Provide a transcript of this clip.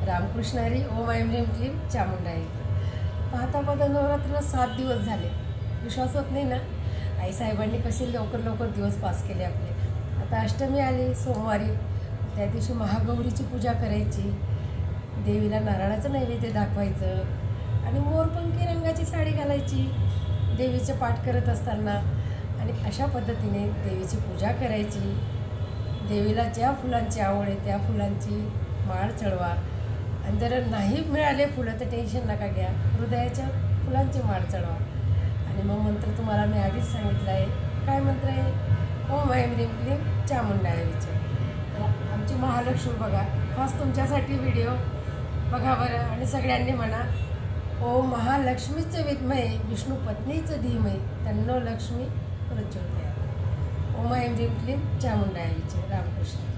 रामकृष्ण हरी. ओम ऐं ह्रीं क्लीं चामुंडाई. पाहता पाहता नवरात्रीला 7 दिवस झाले. विश्वास होत नाही ना. आईसाहेबांनी कसे लवकर दिवस पास केले आपले. आता अष्टमी आली सोमवारी. त्या दिवशी महागौरीची पूजा करायची, देवीला नारळाचं नैवेद्य दाखवायचं आणि मोरपंखी रंगाची साडी घालायची देवीचे पाठ करत असताना. आणि अशा पद्धतीने देवीची पूजा करायची. देवीला ज्या फुलांची आवड आहे त्या फुलांची माळ चढवा. आणि जर नाही मिळाले फुलं तर टेन्शन नका घ्या, हृदयाच्या फुलांची माळ चढवा. आणि मग मंत्र तुम्हाला मी आधीच सांगितलं आहे. काय मंत्र आहे? ओम ऐं ह्रीं क्लीं चामुंडाय विचे. तर आमची महालक्ष्मी बघा, खास तुमच्यासाठी व्हिडिओ बघा बरं. आणि सगळ्यांनी म्हणा, ओम महालक्ष्मीचं विद्महे विष्णू पत्नीचं धीमहि तन्नो लक्ष्मी प्रचोदयात्. ओम ऐं ह्रीं क्लीं चामुंडाय विचे. रामकृष्ण.